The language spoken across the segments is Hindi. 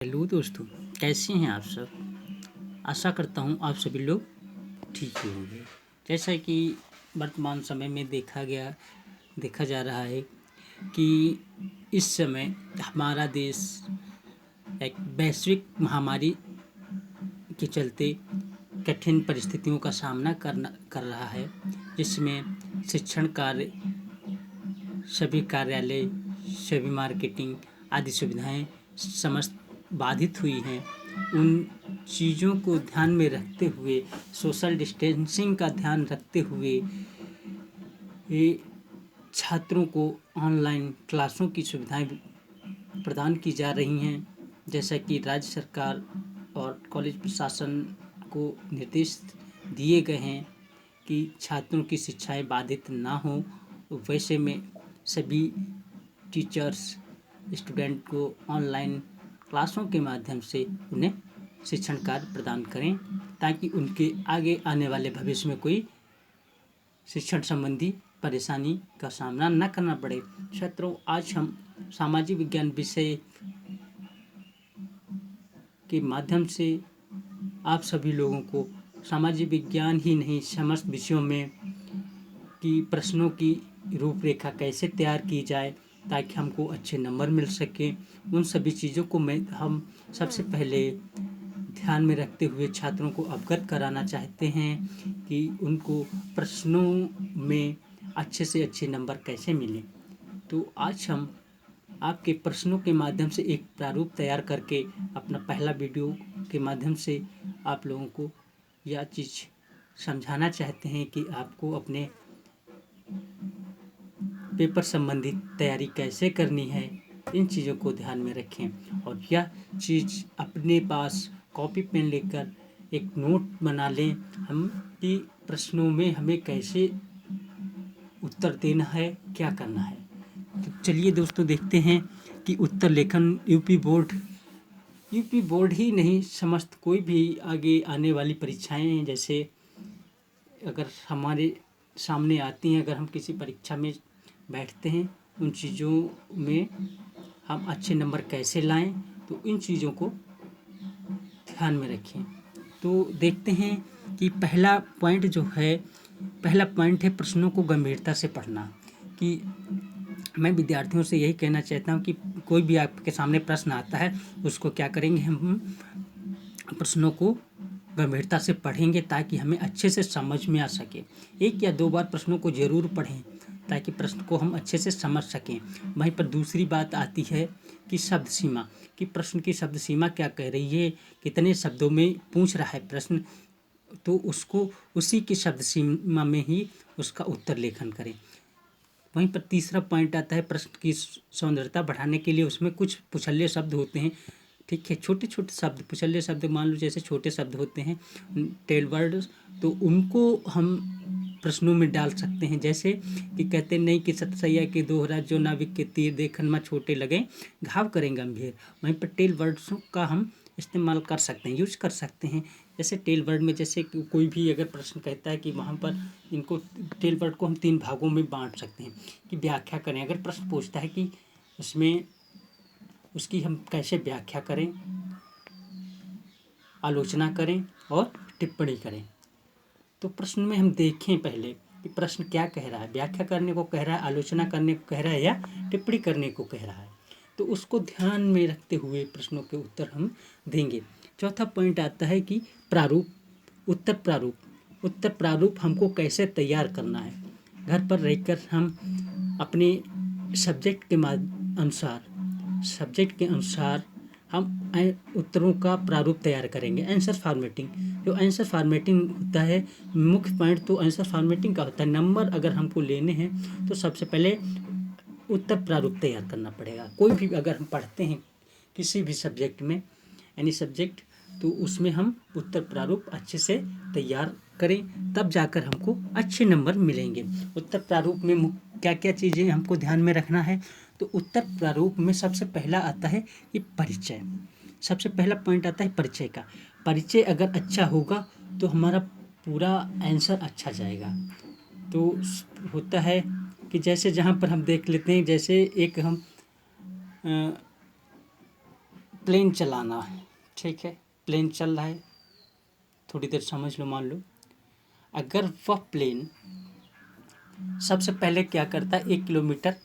हेलो दोस्तों, कैसे हैं आप सब। आशा करता हूँ आप सभी लोग ठीक ही होंगे। जैसा कि वर्तमान समय में देखा जा रहा है कि इस समय हमारा देश एक वैश्विक महामारी के चलते कठिन परिस्थितियों का सामना कर रहा है, जिसमें शिक्षण कार्य, सभी कार्यालय, सभी मार्केटिंग आदि सुविधाएं समस्त बाधित हुई हैं। उन चीज़ों को ध्यान में रखते हुए, सोशल डिस्टेंसिंग का ध्यान रखते हुए ये छात्रों को ऑनलाइन क्लासों की सुविधाएं प्रदान की जा रही हैं। जैसा कि राज्य सरकार और कॉलेज प्रशासन को निर्देश दिए गए हैं कि छात्रों की शिक्षाएं बाधित ना हो, वैसे में सभी टीचर्स स्टूडेंट को ऑनलाइन क्लासों के माध्यम से उन्हें शिक्षण कार्य प्रदान करें, ताकि उनके आगे आने वाले भविष्य में कोई शिक्षण संबंधी परेशानी का सामना न करना पड़े। छात्रों, आज हम सामाजिक विज्ञान विषय के माध्यम से आप सभी लोगों को सामाजिक विज्ञान ही नहीं, समस्त विषयों में कि प्रश्नों की रूपरेखा कैसे तैयार की जाए ताकि हमको अच्छे नंबर मिल सके, उन सभी चीज़ों को हम सबसे पहले ध्यान में रखते हुए छात्रों को अवगत कराना चाहते हैं कि उनको प्रश्नों में अच्छे से अच्छे नंबर कैसे मिलें। तो आज हम आपके प्रश्नों के माध्यम से एक प्रारूप तैयार करके अपना पहला वीडियो के माध्यम से आप लोगों को यह चीज़ समझाना चाहते हैं कि आपको अपने पेपर संबंधी तैयारी कैसे करनी है। इन चीज़ों को ध्यान में रखें और यह चीज़ अपने पास कॉपी पेन लेकर एक नोट बना लें हम कि प्रश्नों में हमें कैसे उत्तर देना है, क्या करना है। तो चलिए दोस्तों, देखते हैं कि उत्तर लेखन यूपी बोर्ड ही नहीं, समस्त कोई भी आगे आने वाली परीक्षाएं जैसे अगर हमारे सामने आती हैं, अगर हम किसी परीक्षा में बैठते हैं, उन चीज़ों में हम अच्छे नंबर कैसे लाएं, तो इन चीज़ों को ध्यान में रखें। तो देखते हैं कि पहला पॉइंट है प्रश्नों को गंभीरता से पढ़ना। कि मैं विद्यार्थियों से यही कहना चाहता हूँ कि कोई भी आपके सामने प्रश्न आता है, उसको क्या करेंगे, हम प्रश्नों को गंभीरता से पढ़ेंगे ताकि हमें अच्छे से समझ में आ सके। एक या दो बार प्रश्नों को ज़रूर पढ़ें ताकि प्रश्न को हम अच्छे से समझ सकें। वहीं पर दूसरी बात आती है कि शब्द सीमा, कि प्रश्न की शब्द सीमा क्या कह रही है, कितने शब्दों में पूछ रहा है प्रश्न, तो उसको उसी की शब्द सीमा में ही उसका उत्तर लेखन करें। वहीं पर तीसरा पॉइंट आता है प्रश्न की सौंदर्यता बढ़ाने के लिए उसमें कुछ पुछल्ले शब्द होते हैं, ठीक है, छोटे छोटे शब्द, पुछल्ले शब्द, मान लो जैसे छोटे शब्द होते हैं टेल वर्ड्स, तो उनको हम प्रश्नों में डाल सकते हैं। जैसे कि कहते नहीं कि सतसैया के दोहरा जो नाविक के तीर देखन में छोटे लगे घाव करें गंभीर। वहीं पर टेल वर्ड्सों का हम इस्तेमाल कर सकते हैं, यूज कर सकते हैं। जैसे टेल वर्ड में जैसे कोई भी अगर प्रश्न कहता है कि वहाँ पर इनको टेल वर्ड को हम 3 भागों में बांट सकते हैं कि व्याख्या करें। अगर प्रश्न पूछता है कि उसमें उसकी हम कैसे व्याख्या करें, आलोचना करें और टिप्पणी करें, तो प्रश्न में हम देखें पहले कि प्रश्न क्या कह रहा है, व्याख्या करने को कह रहा है, आलोचना करने को कह रहा है या टिप्पणी करने को कह रहा है। तो उसको ध्यान में रखते हुए प्रश्नों के उत्तर हम देंगे। चौथा पॉइंट आता है कि प्रारूप, उत्तर प्रारूप हमको कैसे तैयार करना है। घर पर रहकर हम अपने सब्जेक्ट के अनुसार हम उत्तरों का प्रारूप तैयार करेंगे। आंसर फॉर्मेटिंग, जो आंसर फॉर्मेटिंग होता है, मुख्य पॉइंट तो आंसर फॉर्मेटिंग का होता है। नंबर अगर हमको लेने हैं तो सबसे पहले उत्तर प्रारूप तैयार करना पड़ेगा। कोई भी अगर हम पढ़ते हैं किसी भी सब्जेक्ट में, एनी सब्जेक्ट, तो उसमें हम उत्तर प्रारूप अच्छे से तैयार करें, तब जाकर हमको अच्छे नंबर मिलेंगे। उत्तर प्रारूप में क्या क्या चीज़ें हमको ध्यान में रखना है, तो उत्तर प्रारूप में सबसे पहला आता है कि परिचय। सबसे पहला पॉइंट आता है परिचय का। परिचय अगर अच्छा होगा तो हमारा पूरा आंसर अच्छा जाएगा। तो होता है कि जैसे जहाँ पर हम देख लेते हैं, जैसे एक हम प्लेन चलाना है, ठीक है, प्लेन चल रहा है, थोड़ी देर समझ लो, मान लो अगर वह प्लेन सबसे पहले क्या करता है, 1 किलोमीटर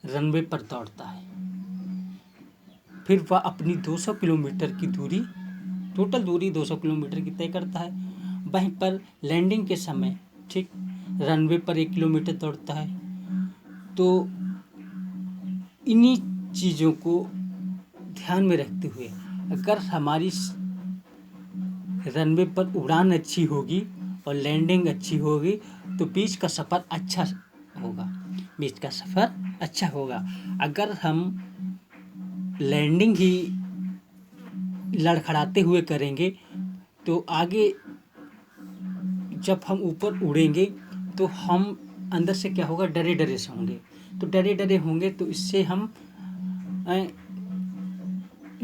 रनवे पर दौड़ता है, फिर वह अपनी 200 किलोमीटर की दूरी, टोटल दूरी 200 किलोमीटर की तय करता है। वहीं पर लैंडिंग के समय, ठीक, रनवे पर 1 किलोमीटर दौड़ता है। तो इन्हीं चीज़ों को ध्यान में रखते हुए अगर हमारी रनवे पर उड़ान अच्छी होगी और लैंडिंग अच्छी होगी तो बीच का सफ़र अच्छा होगा, बीच का सफ़र अच्छा होगा। अगर हम लैंडिंग ही लड़खड़ाते हुए करेंगे तो आगे जब हम ऊपर उड़ेंगे तो हम अंदर से क्या होगा, डरे डरे से होंगे। तो डरे डरे होंगे तो इससे हम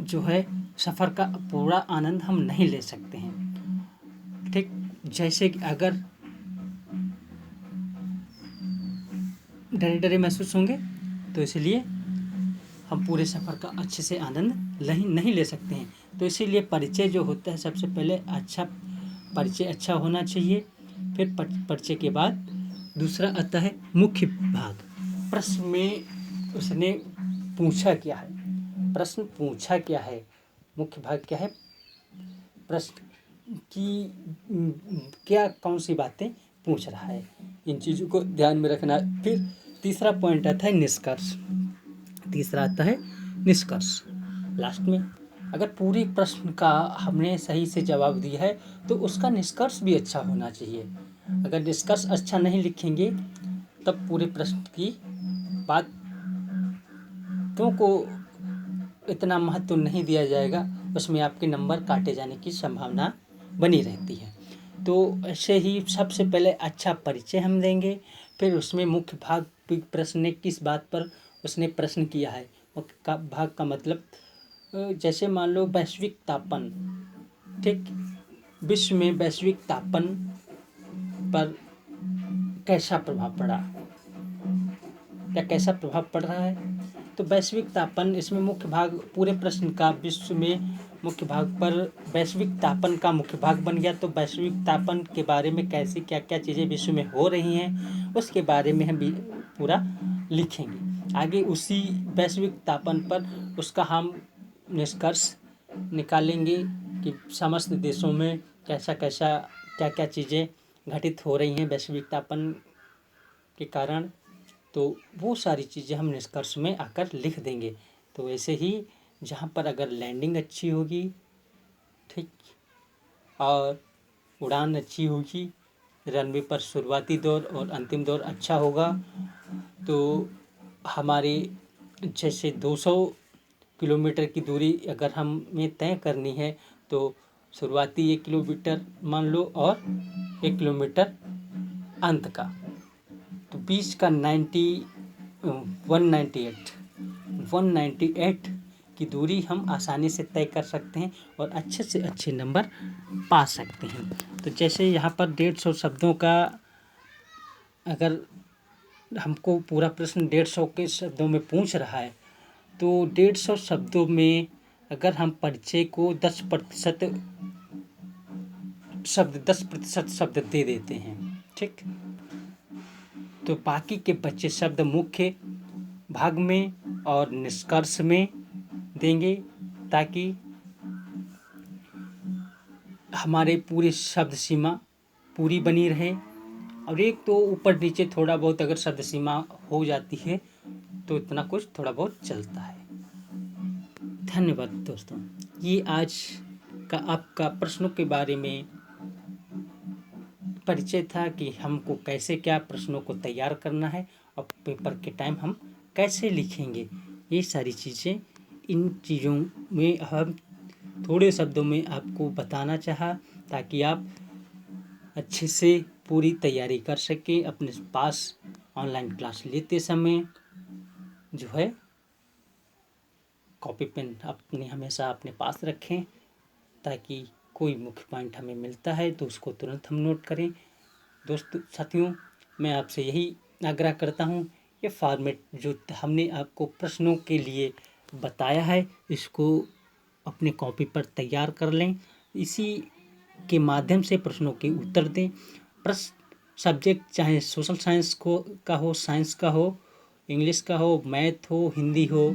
जो है सफ़र का पूरा आनंद हम नहीं ले सकते हैं, ठीक। जैसे कि अगर डरे डरे महसूस होंगे तो इसलिए हम पूरे सफ़र का अच्छे से आनंद नहीं ले सकते हैं। तो इसीलिए परिचय जो होता है, सबसे पहले अच्छा परिचय अच्छा होना चाहिए। फिर परिचय के बाद दूसरा आता है मुख्य भाग। प्रश्न में उसने पूछा क्या है, प्रश्न पूछा क्या है, मुख्य भाग क्या है, प्रश्न की क्या कौन सी बातें पूछ रहा है, इन चीज़ों को ध्यान में रखना। फिर तीसरा पॉइंट आता है निष्कर्ष। तीसरा आता है निष्कर्ष। लास्ट में अगर पूरे प्रश्न का हमने सही से जवाब दिया है तो उसका निष्कर्ष भी अच्छा होना चाहिए। अगर निष्कर्ष अच्छा नहीं लिखेंगे तब पूरे प्रश्न की बातों को इतना महत्व नहीं दिया जाएगा, उसमें आपके नंबर काटे जाने की संभावना बनी रहती है। तो ऐसे ही सबसे पहले अच्छा परिचय हम देंगे, फिर उसमें मुख्य भाग प्रश्न ने किस बात पर उसने प्रश्न किया है। मुख्य भाग का मतलब जैसे मान लो वैश्विक तापन, ठीक, विश्व में वैश्विक तापन पर कैसा प्रभाव पड़ा या कैसा प्रभाव पड़ रहा है। तो वैश्विक तापन, इसमें मुख्य भाग पूरे प्रश्न का विश्व में मुख्य भाग पर वैश्विक तापन का मुख्य भाग बन गया। तो वैश्विक तापन के बारे में कैसी क्या क्या चीज़ें विश्व में हो रही हैं उसके बारे में हम पूरा लिखेंगे। आगे उसी वैश्विक तापन पर उसका हम निष्कर्ष निकालेंगे कि समस्त देशों में कैसा कैसा क्या क्या चीज़ें घटित हो रही हैं वैश्विक तापन के कारण। तो वो सारी चीज़ें हम निष्कर्ष में आकर लिख देंगे। तो ऐसे ही जहाँ पर अगर लैंडिंग अच्छी होगी, ठीक, और उड़ान अच्छी होगी, रनवे पर शुरुआती दौर और अंतिम दौर अच्छा होगा, तो हमारे जैसे 200 किलोमीटर की दूरी अगर हमें तय करनी है तो शुरुआती 1 किलोमीटर मान लो और 1 किलोमीटर अंत का, तो बीच का 198 की दूरी हम आसानी से तय कर सकते हैं और अच्छे से अच्छे नंबर पा सकते हैं। तो जैसे यहाँ पर 150 शब्दों का अगर हमको पूरा प्रश्न 150 के शब्दों में पूछ रहा है तो 150 शब्दों में अगर हम परिचय को 10% शब्द दे देते हैं, ठीक, तो बाकी के बचे शब्द मुख्य भाग में और निष्कर्ष में देंगे ताकि हमारे पूरे शब्द सीमा पूरी बनी रहे। और एक तो ऊपर नीचे थोड़ा बहुत अगर शब्द सीमा हो जाती है तो इतना कुछ थोड़ा बहुत चलता है। धन्यवाद दोस्तों, ये आज का आपका प्रश्नों के बारे में परिचय था कि हमको कैसे क्या प्रश्नों को तैयार करना है और पेपर के टाइम हम कैसे लिखेंगे। ये सारी चीज़ें, इन चीज़ों में हम थोड़े शब्दों में आपको बताना चाहा ताकि आप अच्छे से पूरी तैयारी कर सकें। अपने पास ऑनलाइन क्लास लेते समय जो है कॉपी पेन अपने हमेशा अपने पास रखें ताकि कोई मुख्य पॉइंट हमें मिलता है तो उसको तुरंत हम नोट करें। दोस्तों साथियों, मैं आपसे यही आग्रह करता हूँ कि फॉर्मेट जो हमने आपको प्रश्नों के लिए बताया है इसको अपने कॉपी पर तैयार कर लें। इसी के माध्यम से प्रश्नों के उत्तर दें। प्रश्न सब्जेक्ट चाहे सोशल साइंस का हो, साइंस का हो, इंग्लिश का हो, मैथ हो, हिंदी हो,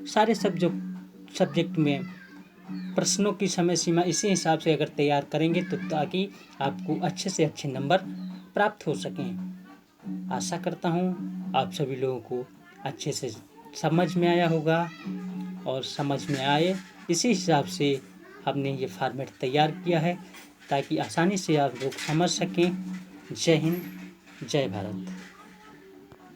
सारे सब्जेक्ट में प्रश्नों की समय सीमा इसी हिसाब से अगर तैयार करेंगे तो ताकि आपको अच्छे से अच्छे नंबर प्राप्त हो सकें। आशा करता हूँ आप सभी लोगों को अच्छे से समझ में आया होगा और समझ में आए इसी हिसाब से हमने ये फॉर्मेट तैयार किया है ताकि आसानी से आप लोग समझ सकें। जय हिंद, जय भारत।